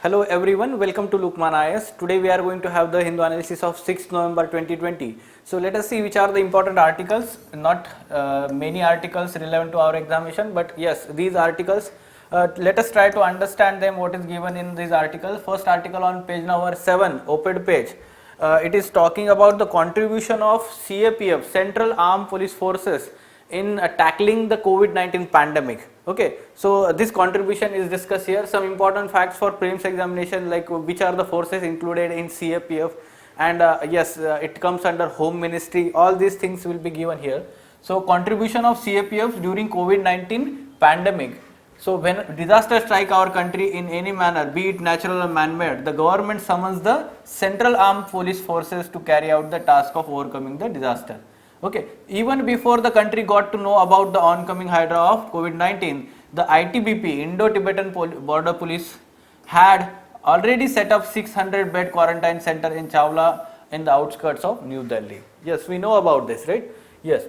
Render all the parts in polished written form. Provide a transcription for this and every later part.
Hello everyone, welcome to Lukman IS. Today we are going to have the Hindu analysis of 6th November 2020. So let us see which are the important articles, not many articles relevant to our examination, but yes, these articles, let us try to understand them, what is given in these articles. First article on page number 7, op-ed page. It is talking about the contribution of CAPF, Central Armed Police Forces, in tackling the COVID-19 pandemic. Okay, so this contribution is discussed here. Some important facts for prelims examination, like which are the forces included in CAPF, and it comes under Home Ministry. All these things will be given here. So contribution of CAPF during COVID-19 pandemic. So when disaster strike our country in any manner, be it natural or man-made, the government summons the Central Armed Police Forces to carry out the task of overcoming the disaster. Okay, even before the country got to know about the oncoming hydra of COVID-19, the ITBP, Indo-Tibetan Border Police, had already set up 600-bed quarantine center in Chawla in the outskirts of New Delhi. Yes, we know about this, right? Yes,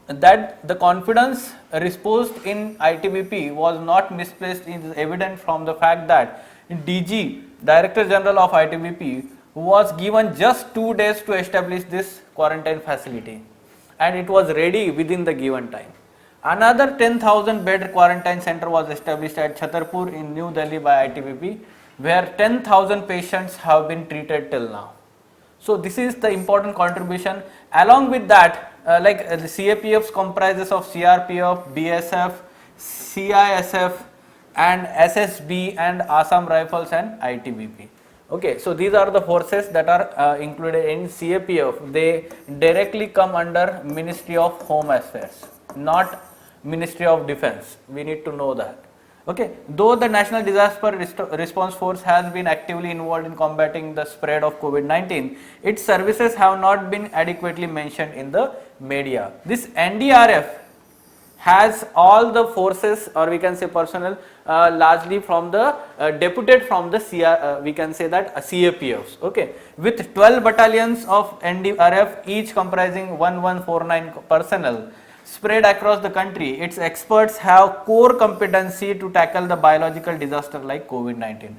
that the confidence reposed in ITBP was not misplaced is evident from the fact that DG, Director General of ITBP, was given just 2 days to establish this quarantine facility, and it was ready within the given time. Another 10,000 bed quarantine center was established at Chhatarpur in New Delhi by ITBP, where 10,000 patients have been treated till now. So this is the important contribution. Along with that, the CAPF comprises of CRPF, BSF, CISF, and SSB, and Assam Rifles and ITBP. Okay, so these are the forces that are included in CAPF. They directly come under Ministry of Home Affairs, not Ministry of Defense. We need to know that. Okay, though the National Disaster Response Force has been actively involved in combating the spread of COVID-19, its services have not been adequately mentioned in the media. This NDRF has all the forces, or we can say personnel, largely from the deputed from the we can say that CAPFs. Okay, with 12 battalions of NDRF, each comprising 1149 personnel spread across the country. Its experts have core competency to tackle the biological disaster like COVID-19.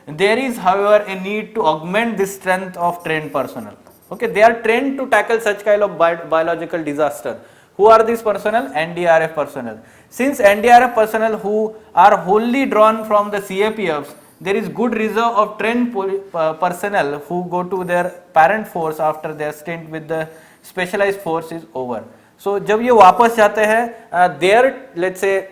There is, however, a need to augment the strength of trained personnel. Okay, they are trained to tackle such kind of biological disaster. Who are these personnel? NDRF personnel. Since NDRF personnel who are wholly drawn from the CAPFs, there is good reserve of trained personnel who go to their parent force after their stint with the specialized force is over. So जब ये वापस जाते हैं, their, let's say,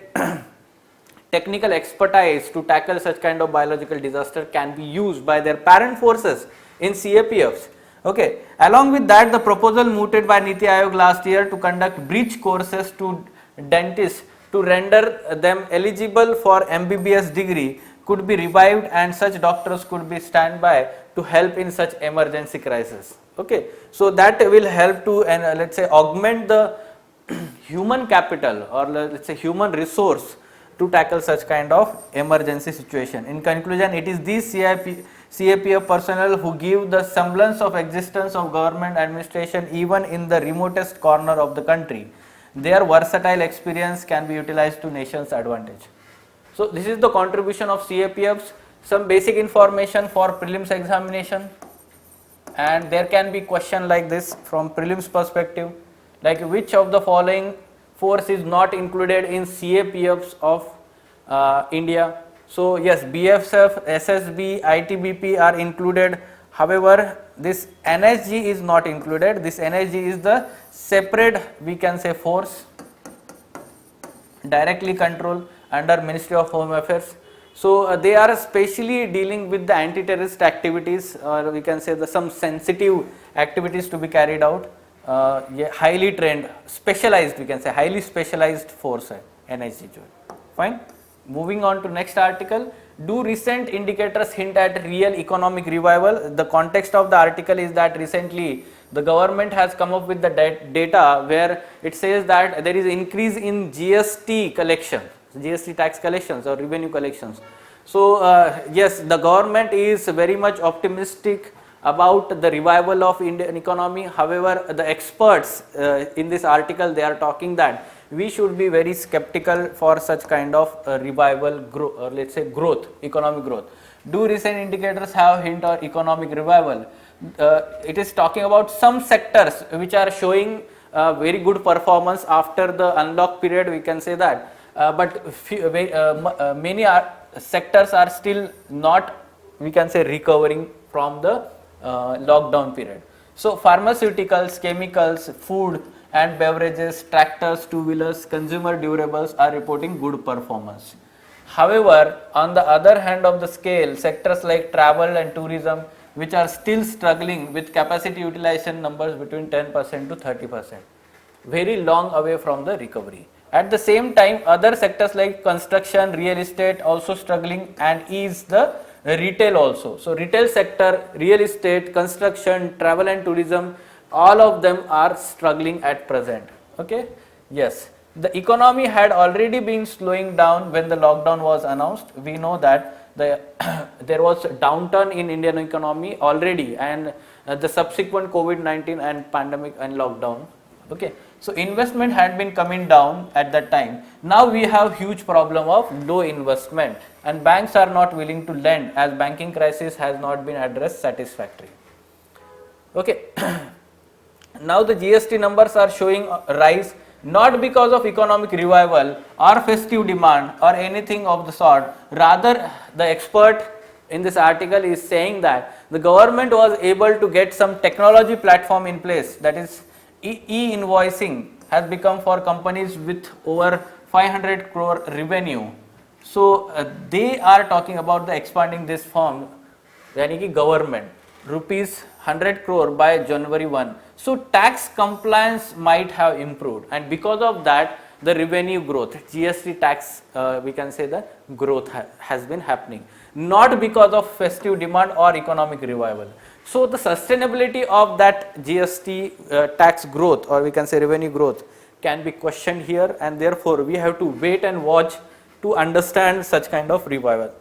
technical expertise to tackle such kind of biological disaster can be used by their parent forces in CAPFs. Okay, along with that, the proposal mooted by Niti Aayog last year to conduct bridge courses to dentists to render them eligible for MBBS degree could be revived, and such doctors could be standby to help in such emergency crisis. Okay, so that will help to let's say augment the human capital, or let's say human resource, to tackle such kind of emergency situation. In conclusion, it is these CAPF personnel who give the semblance of existence of government administration even in the remotest corner of the country. Their versatile experience can be utilized to nation's advantage. So this is the contribution of CAPFs. Some basic information for prelims examination, and there can be question like this from prelims perspective, like which of the following force is not included in CAPFs of India. So yes, BSF, SSB, ITBP are included. However, this NSG is not included. This NSG is the separate, we can say, force directly controlled under Ministry of Home Affairs. So they are specially dealing with the anti-terrorist activities, or we can say some sensitive activities to be carried out. Highly trained, specialized, we can say highly specialized force है NSG. Fine. Moving on to next article. Do recent indicators hint at real economic revival? The context of the article is that recently the government has come up with the data where it says that there is increase in GST collection, GST tax collections or revenue collections. So yes, the government is very much optimistic about the revival of Indian economy. However, the experts in this article, they are talking that we should be very skeptical for such kind of revival growth, or let's say growth, economic growth. Do recent indicators have hint or economic revival? It is talking about some sectors which are showing very good performance after the unlock period, we can say that, but many sectors are still not, we can say, recovering from the lockdown period. So pharmaceuticals, chemicals, food and beverages, tractors, two-wheelers, consumer durables are reporting good performance. However, on the other hand of the scale, sectors like travel and tourism, which are still struggling with capacity utilization numbers between 10% to 30%, very long away from the recovery. At the same time, other sectors like construction, real estate also struggling, and is the retail also. So retail sector, real estate, construction, travel and tourism, all of them are struggling at present. Okay, yes, the economy had already been slowing down when the lockdown was announced. We know that there was a downturn in Indian economy already, and the subsequent COVID-19 and pandemic and lockdown. Okay, so investment had been coming down at that time. Now we have huge problem of low investment, and banks are not willing to lend as banking crisis has not been addressed satisfactorily. Okay. Now the GST numbers are showing a rise, not because of economic revival or festive demand or anything of the sort. Rather, the expert in this article is saying that the government was able to get some technology platform in place, that is e-invoicing has become for companies with over 500 crore revenue. So they are talking about the expanding this firm, yani ki government, rupees 100 crore by January 1. So tax compliance might have improved, and because of that the revenue growth, GST tax, we can say the growth has been happening, not because of festive demand or economic revival. So the sustainability of that GST tax growth, or we can say revenue growth, can be questioned here, and therefore we have to wait and watch to understand such kind of revival.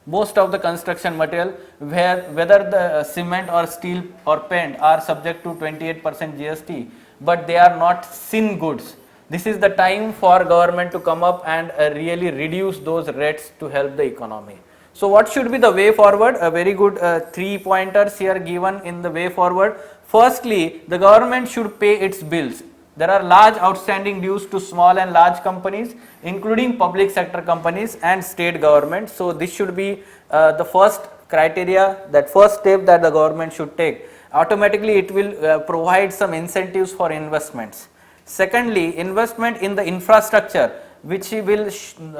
Most of the construction material, whether the cement or steel or paint, are subject to 28% GST, but they are not sin goods. This is the time for government to come up and really reduce those rates to help the economy. So what should be the way forward? A very good 3 pointers here given in the way forward. Firstly, the government should pay its bills. There are large outstanding dues to small and large companies, including public sector companies and state government. So this should be the first criteria, that first step that the government should take. Automatically it will provide some incentives for investments. Secondly, investment in the infrastructure, which will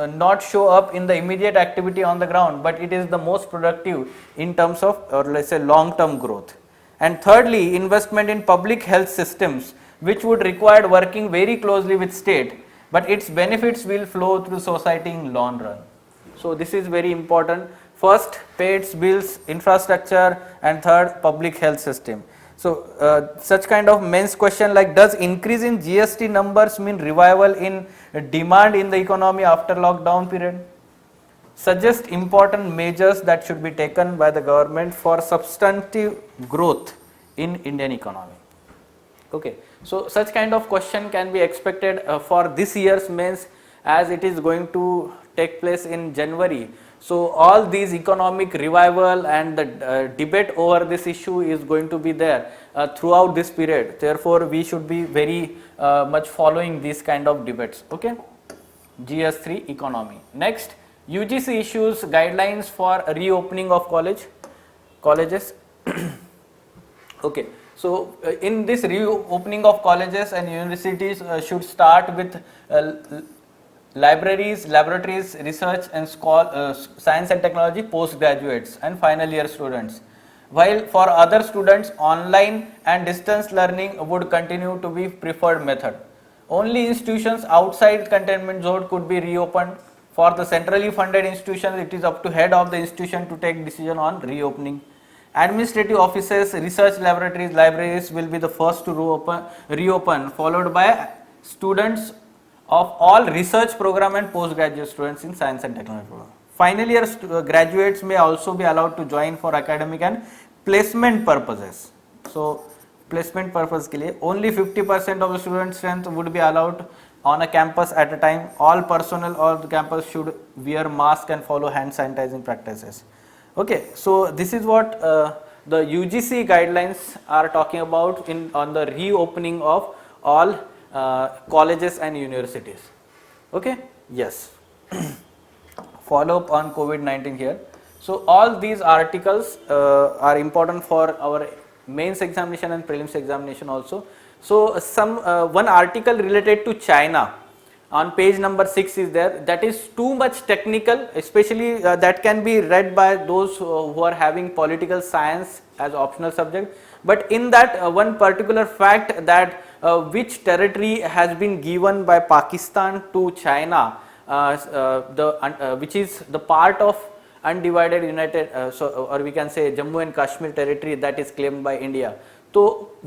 not show up in the immediate activity on the ground, but it is the most productive in terms of, or let's say, long term growth. And thirdly, investment in public health systems, which would require working very closely with state, but its benefits will flow through society in long run. So this is very important. First, pay its bills, infrastructure, and third, public health system. So such kind of men's question like, does increase in GST numbers mean revival in demand in the economy after lockdown period? Suggest important measures that should be taken by the government for substantive growth in Indian economy. Okay, so such kind of question can be expected for this year's mains, as it is going to take place in January. So all these economic revival and the debate over this issue is going to be there throughout this period. Therefore, we should be very much following these kind of debates. Okay, GS3 economy. Next, UGC issues guidelines for reopening of colleges. Okay. So in this reopening of colleges and universities should start with libraries, laboratories, research and science and technology postgraduates and final year students. While for other students, online and distance learning would continue to be preferred method. Only institutions outside containment zone could be reopened. For the centrally funded institutions, it is up to head of the institution to take decision on reopening. Administrative offices, research laboratories, libraries will be the first to reopen, followed by students of all research program and postgraduate students in science and technology program. Final year graduates may also be allowed to join for academic and placement purposes. So placement purpose के लिए only 50% of the student strength would be allowed on a campus at a time. All personnel of the campus should wear mask and follow hand sanitizing practices. Okay, so this is what the UGC guidelines are talking about on the reopening of all colleges and universities. Okay, yes. Follow up on COVID-19 here. So all these articles are important for our mains examination and prelims examination also. So one article related to China on page number 6 is there, that is too much technical, especially that can be read by those who are having political science as optional subject. But in that one particular fact, that which territory has been given by Pakistan to China, which is the part of undivided united or we can say Jammu and Kashmir territory that is claimed by India. तो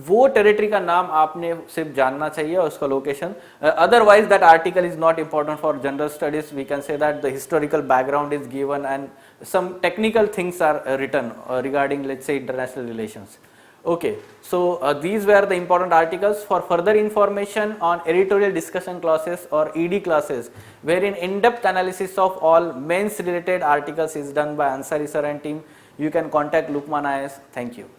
वो territory का नाम आपने सिर्फ जानना चाहिए और उसका location. Otherwise that article is not important for general studies. We can say that the historical background is given and some technical things are written regarding, let's say, international relations. Okay, so these were the important articles. For further information on editorial discussion classes or ED classes, wherein in-depth analysis of all mains related articles is done by Ansari sir and team, you can contact Lukman IAS. Thank you.